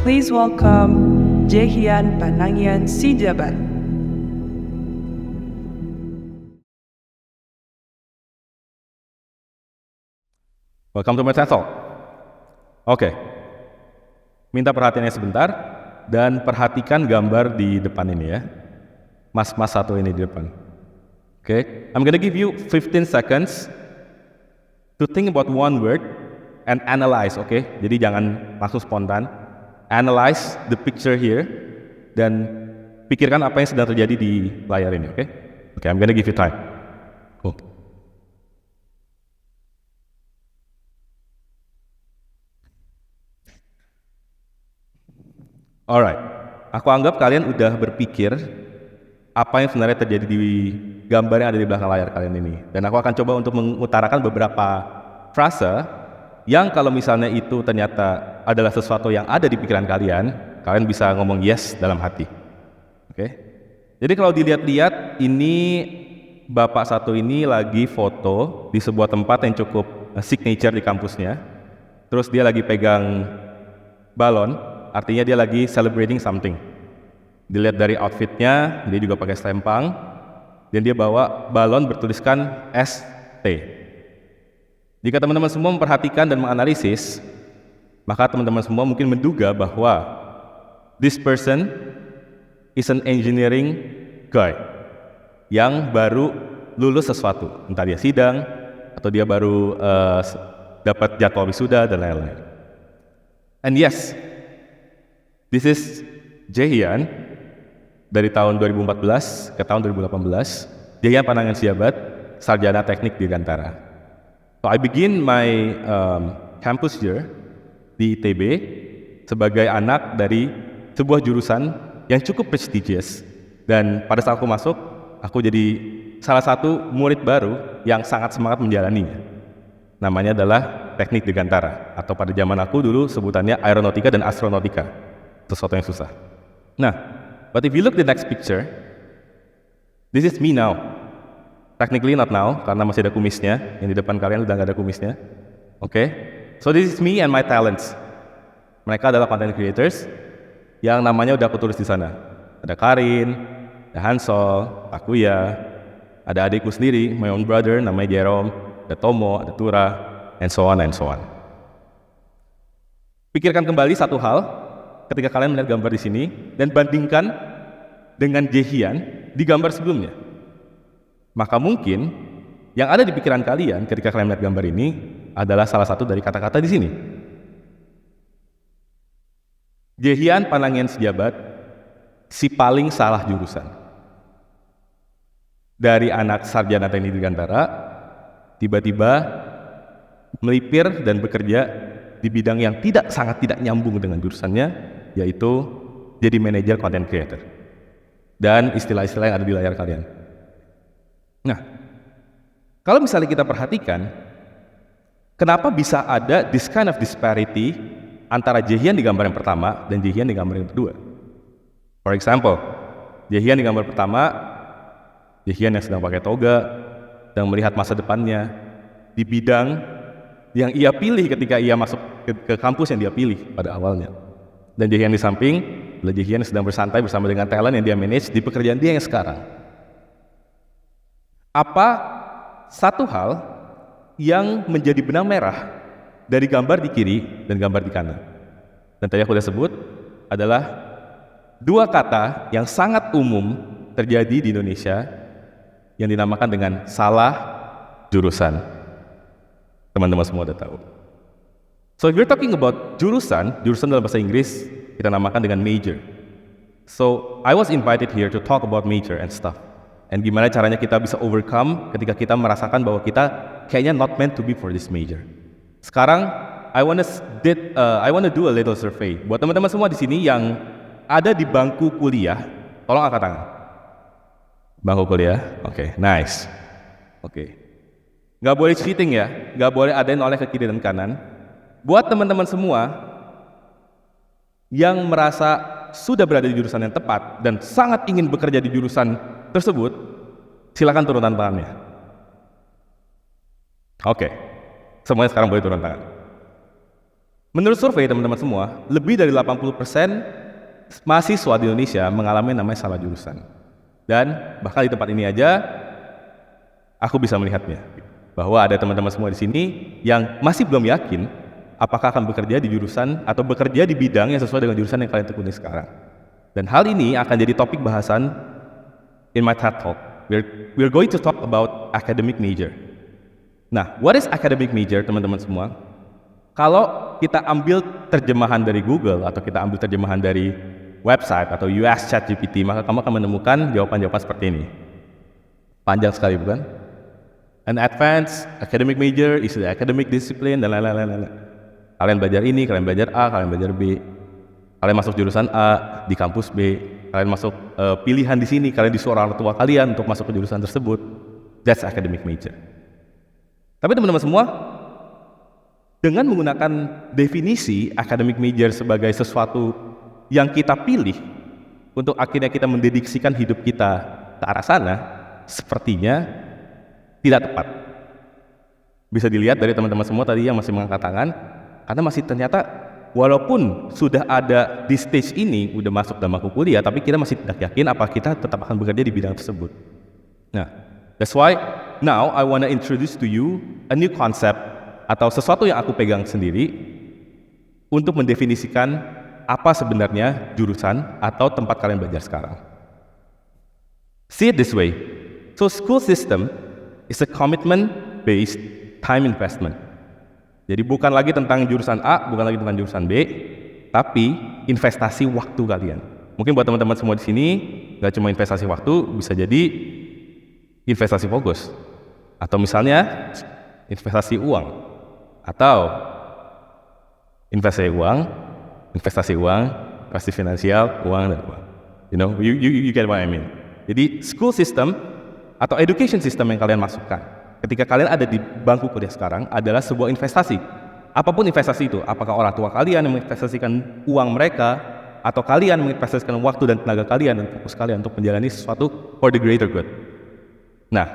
Please welcome Jehian Panangian Sijabat. Welcome to my TED Talk. Oke, minta perhatiannya sebentar dan perhatikan gambar di depan ini ya. Mas-mas satu ini di depan. Oke, I'm gonna give you 15 seconds to think about one word and analyze, oke? Jadi jangan langsung spontan. Analyze the picture here dan pikirkan apa yang sedang terjadi di layar ini, oke? Oke, I'm gonna give you time. Cool. Alright, aku anggap kalian udah berpikir apa yang sebenarnya terjadi di gambar yang ada di belakang layar kalian ini. Dan aku akan coba untuk mengutarakan beberapa frase yang kalau misalnya itu ternyata adalah sesuatu yang ada di pikiran kalian, kalian bisa ngomong yes dalam hati. Oke? Jadi kalau dilihat-lihat, ini bapak satu ini lagi foto di sebuah tempat yang cukup signature di kampusnya. Terus dia lagi pegang balon, artinya dia lagi celebrating something. Dilihat dari outfitnya, dia juga pakai selempang, dan dia bawa balon bertuliskan ST. Jika teman-teman semua memperhatikan dan menganalisis, maka teman-teman semua mungkin menduga bahwa this person is an engineering guy yang baru lulus sesuatu, entah dia sidang atau dia baru dapat jadwal wisuda dan lain-lain. And yes, this is Jehian dari tahun 2014 ke tahun 2018. Jehian Panangian Sijabat, sarjana teknik Dirgantara. So I begin my campus year di ITB sebagai anak dari sebuah jurusan yang cukup prestigious, dan pada saat aku masuk, aku jadi salah satu murid baru yang sangat semangat menjalaninya. Namanya adalah teknik Dirgantara, atau pada zaman aku dulu sebutannya aeronautika dan astronautika, sesuatu yang susah. Nah, but if you look the next picture, this is me now. Technically not now, karena masih ada kumisnya. Yang di depan kalian udah gak ada kumisnya. Oke? So this is me and my talents. Mereka adalah content creators yang namanya udah aku tulis di sana. Ada Karin, ada Hansol, Takuya, ada adikku sendiri, my own brother, namanya Jerome, ada Tomo, ada Tura, and so on and so on. Pikirkan kembali satu hal ketika kalian melihat gambar di sini dan bandingkan dengan Jehian di gambar sebelumnya. Maka mungkin yang ada di pikiran kalian ketika kalian melihat gambar ini adalah salah satu dari kata-kata di sini. Jehian Panangian Sijabat, si paling salah jurusan. Dari anak sarjana teknik Dirgantara, tiba-tiba melipir dan bekerja di bidang yang sangat tidak nyambung dengan jurusannya, yaitu jadi manajer content creator. Dan istilah-istilah yang ada di layar kalian. Nah, kalau misalnya kita perhatikan, kenapa bisa ada this kind of disparity antara Jehian di gambar yang pertama dan Jehian di gambar yang kedua? For example, Jehian di gambar pertama, Jehian yang sedang pakai toga, sedang melihat masa depannya di bidang yang ia pilih ketika ia masuk ke kampus yang dia pilih pada awalnya. Dan Jehian di samping, Jehian sedang bersantai bersama dengan talent yang dia manage di pekerjaan dia yang sekarang. Apa satu hal yang menjadi benang merah dari gambar di kiri dan gambar di kanan? Dan tadi aku sudah sebut adalah dua kata yang sangat umum terjadi di Indonesia yang dinamakan dengan salah jurusan. Teman-teman semua udah tahu. So if you're talking about jurusan dalam bahasa Inggris kita namakan dengan major. So I was invited here to talk about major and stuff. And gimana caranya kita bisa overcome ketika kita merasakan bahwa kita kayaknya not meant to be for this major. Sekarang I wanna do a little survey. Buat teman-teman semua di sini yang ada di bangku kuliah, tolong angkat tangan. Bangku kuliah, oke, nice. Oke. Nggak boleh cheating ya, nggak boleh ada yang noleh ke kiri dan kanan. Buat teman-teman semua yang merasa sudah berada di jurusan yang tepat dan sangat ingin bekerja di jurusan tersebut, silakan turun tangannya. Oke, semuanya sekarang boleh turun tangan. Menurut survei teman-teman semua, lebih dari 80% mahasiswa di Indonesia mengalami namanya salah jurusan. Dan bahkan di tempat ini aja, aku bisa melihatnya. Bahwa ada teman-teman semua di sini yang masih belum yakin apakah akan bekerja di jurusan atau bekerja di bidang yang sesuai dengan jurusan yang kalian tekuni sekarang. Dan hal ini akan jadi topik bahasan in my TED Talk. We're going to talk about academic major. Nah, what is academic major, teman-teman semua? Kalau kita ambil terjemahan dari Google atau kita ambil terjemahan dari website atau US ChatGPT, maka kamu akan menemukan jawaban-jawaban seperti ini. Panjang sekali, bukan? An advanced academic major is the academic discipline dan lain-lain. Kalian belajar ini, kalian belajar A, kalian belajar B. Kalian masuk jurusan A di kampus B. Kalian masuk pilihan di sini, kalian disuruh orang tua kalian untuk masuk ke jurusan tersebut. That's academic major. Tapi teman-teman semua, dengan menggunakan definisi academic major sebagai sesuatu yang kita pilih untuk akhirnya kita mendediksikan hidup kita ke arah sana, sepertinya tidak tepat. Bisa dilihat dari teman-teman semua tadi yang masih mengangkat tangan, karena masih ternyata walaupun sudah ada di stage ini, udah masuk dalam bangku kuliah, tapi kita masih tidak yakin apa kita tetap akan bekerja di bidang tersebut. Nah, that's why now I want to introduce to you a new concept atau sesuatu yang aku pegang sendiri untuk mendefinisikan apa sebenarnya jurusan atau tempat kalian belajar sekarang. See it this way. So school system is a commitment-based time investment. Jadi bukan lagi tentang jurusan A, bukan lagi tentang jurusan B, tapi investasi waktu kalian. Mungkin buat teman-teman semua di sini, nggak cuma investasi waktu, bisa jadi investasi fokus. Atau misalnya investasi uang. Atau investasi finansial, uang dan uang. You get what I mean. Jadi school system atau education system yang kalian masukkan ketika kalian ada di bangku kuliah sekarang adalah sebuah investasi. Apapun investasi itu, apakah orang tua kalian yang menginvestasikan uang mereka atau kalian menginvestasikan waktu dan tenaga kalian dan fokus kalian untuk menjalani sesuatu for the greater good. Nah,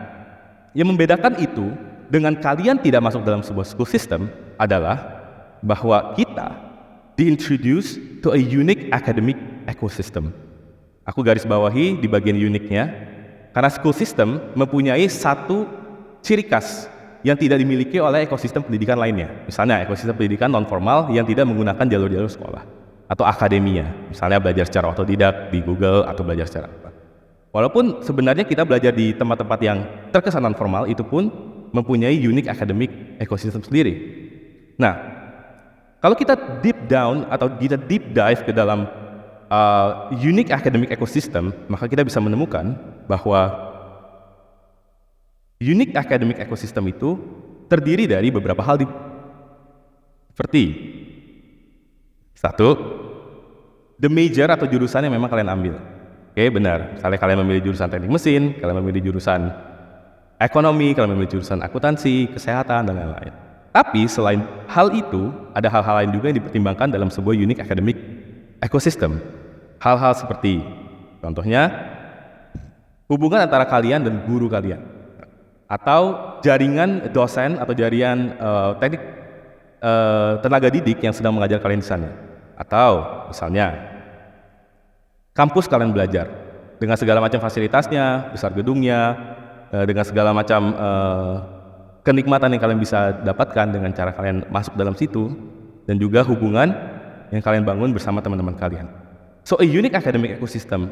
yang membedakan itu dengan kalian tidak masuk dalam sebuah school system adalah bahwa kita diintroduce to a unique academic ecosystem. Aku garis bawahi di bagian uniknya, karena school system mempunyai satu ciri khas yang tidak dimiliki oleh ekosistem pendidikan lainnya. Misalnya ekosistem pendidikan non-formal yang tidak menggunakan jalur-jalur sekolah atau akademia. Misalnya belajar secara otodidak di Google atau belajar secara apa. Walaupun sebenarnya kita belajar di tempat-tempat yang terkesan non-formal, itu pun mempunyai unique academic ecosystem sendiri. Nah, kalau kita deep down atau kita deep dive ke dalam unique academic ecosystem, maka kita bisa menemukan bahwa unique academic ecosystem itu terdiri dari beberapa hal seperti satu, the major atau jurusan yang memang kalian ambil. Oke, benar. Misalnya kalian memilih jurusan teknik mesin, kalian memilih jurusan ekonomi, kalian memilih jurusan akuntansi, kesehatan, dan lain-lain. Tapi selain hal itu, ada hal-hal lain juga yang dipertimbangkan dalam sebuah unique academic ecosystem. Hal-hal seperti, contohnya, hubungan antara kalian dan guru kalian. Atau jaringan dosen atau jaringan teknik tenaga didik yang sedang mengajar kalian di sana. Atau misalnya, kampus kalian belajar dengan segala macam fasilitasnya, besar gedungnya, dengan segala macam kenikmatan yang kalian bisa dapatkan dengan cara kalian masuk dalam situ, dan juga hubungan yang kalian bangun bersama teman-teman kalian. So a unique academic ecosystem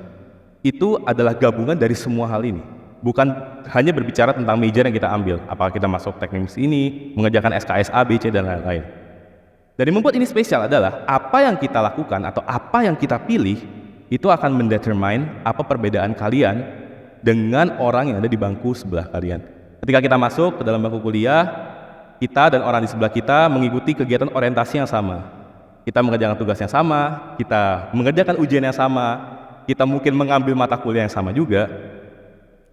itu adalah gabungan dari semua hal ini. Bukan hanya berbicara tentang major yang kita ambil, apakah kita masuk teknik ini, mengerjakan SKS A, B, C, dan lain-lain. Dan yang membuat ini spesial adalah apa yang kita lakukan atau apa yang kita pilih itu akan mendetermine apa perbedaan kalian dengan orang yang ada di bangku sebelah kalian. Ketika kita masuk ke dalam bangku kuliah, kita dan orang di sebelah kita mengikuti kegiatan orientasi yang sama. Kita mengerjakan tugas yang sama, kita mengerjakan ujian yang sama, kita mungkin mengambil mata kuliah yang sama juga,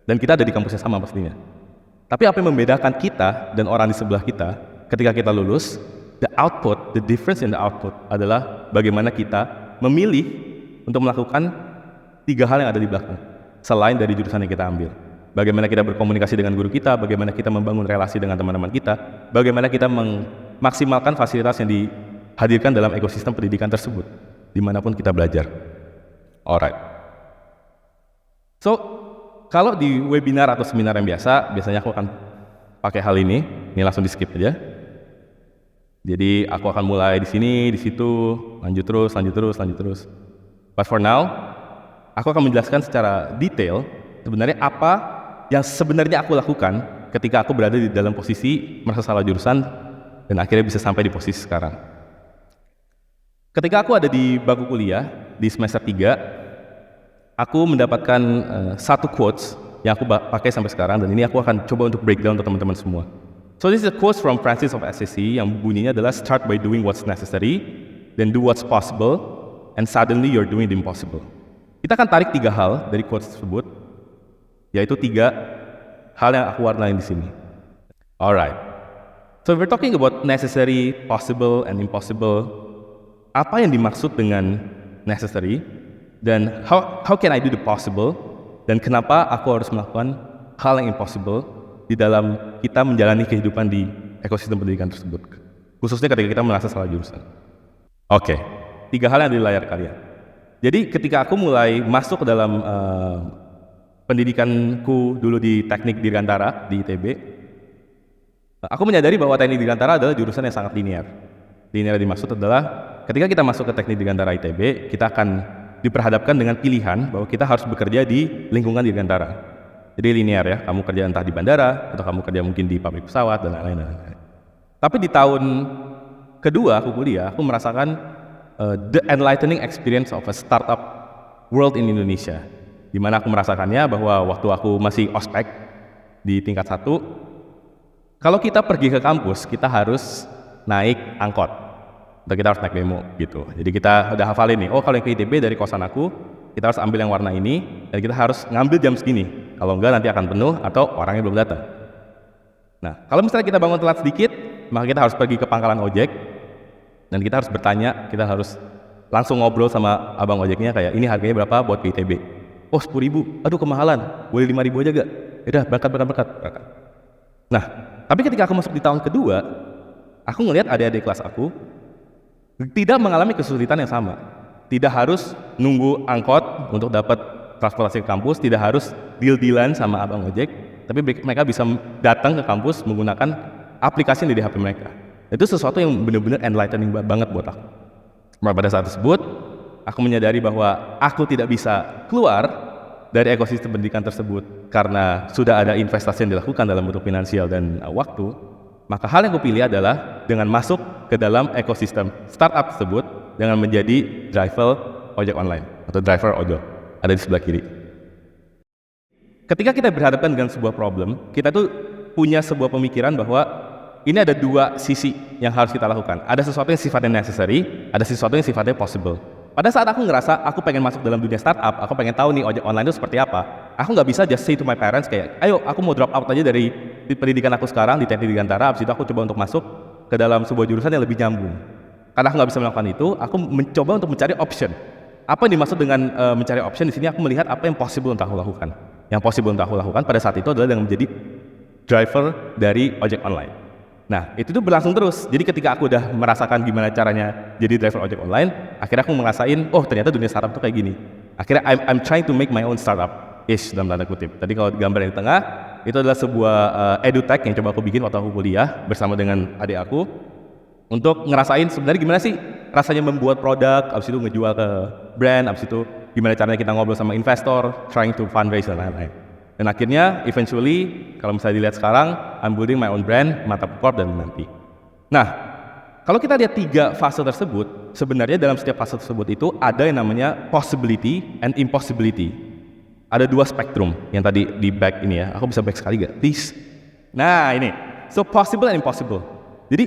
dan kita ada di kampus yang sama pastinya. Tapi apa yang membedakan kita dan orang di sebelah kita ketika kita lulus, the output, the difference in the output adalah bagaimana kita memilih untuk melakukan 3 hal yang ada di belakang. Selain dari jurusan yang kita ambil, bagaimana kita berkomunikasi dengan guru kita, bagaimana kita membangun relasi dengan teman-teman kita, bagaimana kita memaksimalkan fasilitas yang hadirkan dalam ekosistem pendidikan tersebut, dimanapun kita belajar. Alright. So, kalau di webinar atau seminar yang biasanya aku akan pakai hal ini langsung di skip aja. Jadi aku akan mulai di sini, di situ, lanjut terus. But for now, aku akan menjelaskan secara detail sebenarnya apa yang sebenarnya aku lakukan ketika aku berada di dalam posisi merasa salah jurusan dan akhirnya bisa sampai di posisi sekarang. Ketika aku ada di bangku kuliah di semester 3, aku mendapatkan satu quotes yang aku pakai sampai sekarang, dan ini aku akan coba untuk breakdown untuk teman-teman semua. So this is a quote from Francis of Assisi yang bunyinya adalah start by doing what's necessary, then do what's possible, and suddenly you're doing the impossible. Kita akan tarik 3 hal dari quotes tersebut, yaitu 3 hal yang aku warnain di sini. Alright. So we're talking about necessary, possible, and impossible. Apa yang dimaksud dengan necessary, dan how can I do the possible, dan kenapa aku harus melakukan hal yang impossible di dalam kita menjalani kehidupan di ekosistem pendidikan tersebut, khususnya ketika kita merasa salah jurusan. Oke, 3 hal yang ada di layar kalian. Jadi ketika aku mulai masuk ke dalam pendidikanku dulu di Teknik Dirgantara di ITB, aku menyadari bahwa Teknik Dirgantara adalah jurusan yang sangat linear. Linear yang dimaksud adalah ketika kita masuk ke Teknik Dirgantara ITB, kita akan diperhadapkan dengan pilihan bahwa kita harus bekerja di lingkungan Dirgantara. Jadi linear ya, kamu kerja entah di bandara, atau kamu kerja mungkin di pabrik pesawat, dan lain-lain. Tapi di tahun kedua aku kuliah, aku merasakan the enlightening experience of a startup world in Indonesia. Di mana aku merasakannya bahwa waktu aku masih ospek di tingkat 1, kalau kita pergi ke kampus, kita harus naik angkot, atau kita harus naik bemo gitu. Jadi kita udah hafalin nih, oh kalau yang ke ITB dari kosan aku, kita harus ambil yang warna ini, dan kita harus ngambil jam segini. Kalau enggak nanti akan penuh atau orangnya belum datang. Nah, kalau misalnya kita bangun telat sedikit, maka kita harus pergi ke pangkalan ojek, dan kita harus bertanya, kita harus langsung ngobrol sama abang ojeknya kayak, ini harganya berapa buat ke ITB? Oh 10.000, aduh kemahalan, boleh 5.000 aja gak? Yaudah berangkat. Nah, tapi ketika aku masuk di tahun kedua, aku ngelihat adik-adik kelas aku tidak mengalami kesulitan yang sama. Tidak harus nunggu angkot untuk dapat transportasi ke kampus, tidak harus deal-dealan sama abang ojek, tapi mereka bisa datang ke kampus menggunakan aplikasi yang ada di HP mereka. Itu sesuatu yang benar-benar enlightening banget buat aku. Pada saat tersebut, aku menyadari bahwa aku tidak bisa keluar dari ekosistem pendidikan tersebut karena sudah ada investasi yang dilakukan dalam bentuk finansial dan waktu. Maka hal yang kupilih adalah dengan masuk ke dalam ekosistem startup tersebut dengan menjadi driver ojek online atau driver ojol, ada di sebelah kiri. Ketika kita berhadapan dengan sebuah problem, kita tuh punya sebuah pemikiran bahwa ini ada 2 sisi yang harus kita lakukan. Ada sesuatu yang sifatnya necessary, ada sesuatu yang sifatnya possible. Pada saat aku ngerasa aku pengen masuk dalam dunia startup, aku pengen tahu nih ojek online itu seperti apa, aku nggak bisa just say to my parents kayak, ayo aku mau drop out aja dari pendidikan aku sekarang di Teknik Dirgantara, habis itu aku coba untuk masuk ke dalam sebuah jurusan yang lebih nyambung. Karena aku nggak bisa melakukan itu, aku mencoba untuk mencari option. Apa yang dimaksud dengan mencari option di sini? Aku melihat apa yang possible untuk aku lakukan. Yang possible untuk aku lakukan pada saat itu adalah dengan menjadi driver dari ojek online. Nah, itu tuh berlangsung terus. Jadi ketika aku udah merasakan gimana caranya jadi driver ojek online, akhirnya aku ngerasain, oh ternyata dunia startup tuh kayak gini. Akhirnya I'm trying to make my own startup, dalam tanda kutip. Tadi kalau gambar yang di tengah, itu adalah sebuah edutech yang coba aku bikin waktu aku kuliah bersama dengan adik aku. Untuk ngerasain sebenarnya gimana sih rasanya membuat produk, abis itu ngejual ke brand, abis itu gimana caranya kita ngobrol sama investor, trying to fundraise dan lain-lain. Dan akhirnya, eventually, kalau misalnya dilihat sekarang, I'm building my own brand, Mantap Corp dan Nanti. Nah, kalau kita lihat 3 fase tersebut, sebenarnya dalam setiap fase tersebut itu ada yang namanya possibility and impossibility. Ada 2 spektrum yang tadi di back ini ya. Aku bisa back sekali gak? Please. Nah ini, so possible and impossible. Jadi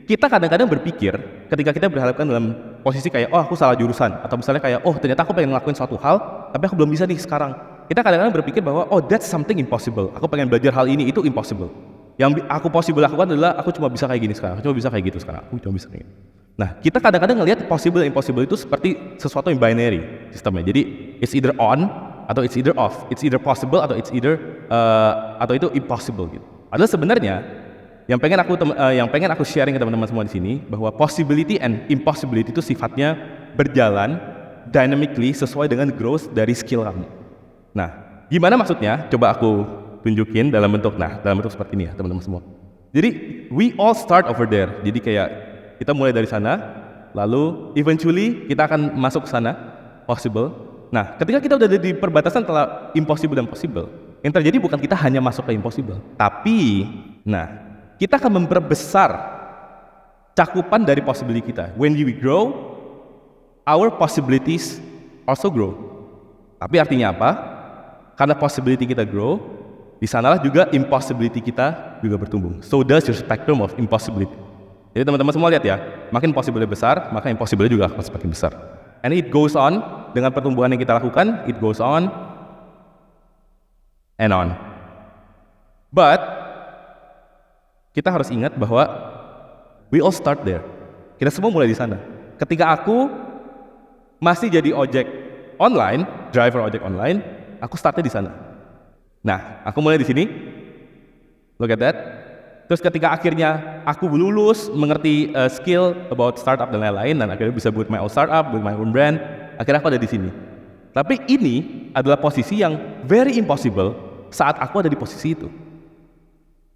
kita kadang-kadang berpikir ketika kita berhadapkan dalam posisi kayak, oh aku salah jurusan, atau misalnya kayak, oh ternyata aku pengen ngelakuin suatu hal, tapi aku belum bisa nih sekarang. Kita kadang-kadang berpikir bahwa, oh that's something impossible, aku pengen belajar hal ini, itu impossible. Yang aku possible lakukan adalah, aku cuma bisa kayak gini sekarang, aku cuma bisa kayak gitu sekarang, aku cuma bisa kayak gitu. Nah, kita kadang-kadang ngelihat possible dan impossible itu seperti sesuatu yang binary sistemnya. Jadi, it's either on, atau it's either off, it's either possible, atau it's either, atau itu impossible gitu. Padahal sebenarnya, yang pengen aku sharing ke teman-teman semua di sini bahwa possibility and impossibility itu sifatnya berjalan dynamically sesuai dengan growth dari skill kamu. Nah, gimana maksudnya? Coba aku tunjukin dalam bentuk seperti ini ya teman-teman semua. Jadi we all start over there. Jadi kayak kita mulai dari sana, lalu eventually kita akan masuk ke sana, possible. Nah, ketika kita udah di perbatasan antara impossible dan possible, yang terjadi bukan kita hanya masuk ke impossible, tapi kita akan memperbesar cakupan dari possibility kita. When we grow, our possibilities also grow. Tapi artinya apa? Karena possibility kita grow, di sanalah juga impossibility kita juga bertumbuh. So does your spectrum of impossibility. Jadi teman-teman semua lihat ya, makin possibility besar, maka impossibility juga akan semakin besar. And it goes on, dengan pertumbuhan yang kita lakukan, it goes on and on. But kita harus ingat bahwa we all start there. Kita semua mulai di sana. Ketika aku masih jadi ojek online, driver ojek online, aku startnya di sana. Nah, aku mulai di sini. Look at that. Terus ketika akhirnya aku lulus, mengerti skill about startup dan lain-lain, dan akhirnya bisa buat my own startup, buat my own brand, akhirnya aku ada di sini. Tapi ini adalah posisi yang very impossible saat aku ada di posisi itu.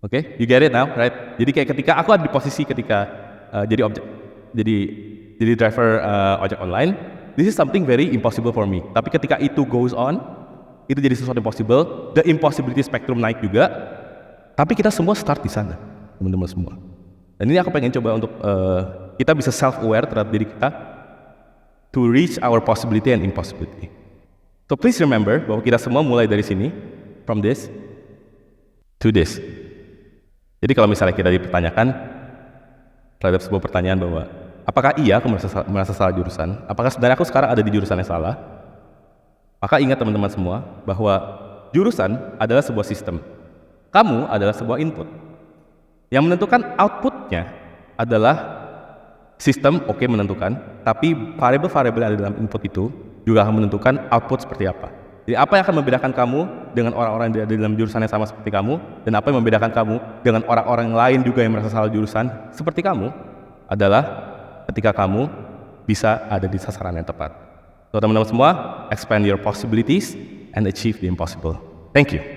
Oke, you get it now, right? Jadi kayak ketika aku ada di posisi ketika jadi driver ojek online, this is something very impossible for me. Tapi ketika itu goes on, itu jadi sesuatu yang possible, the impossibility spectrum naik juga. Tapi kita semua start di sana, teman-teman semua. Dan ini aku pengen coba untuk kita bisa self-aware terhadap diri kita to reach our possibility and impossibility. So please remember bahwa kita semua mulai dari sini, from this to this. Jadi kalau misalnya kita dipertanyakan terhadap sebuah pertanyaan bahwa apakah iya aku merasa salah jurusan, apakah sebenarnya aku sekarang ada di jurusan yang salah, maka ingat teman-teman semua bahwa jurusan adalah sebuah sistem. Kamu adalah sebuah input. Yang menentukan outputnya adalah sistem, oke, menentukan, tapi variabel-variabel yang ada dalam input itu juga akan menentukan output seperti apa. Jadi apa yang akan membedakan kamu dengan orang-orang yang ada di dalam jurusan yang sama seperti kamu, dan apa yang membedakan kamu dengan orang-orang lain juga yang merasa salah jurusan seperti kamu adalah ketika kamu bisa ada di sasaran yang tepat. So teman-teman semua, expand your possibilities and achieve the impossible. Thank you.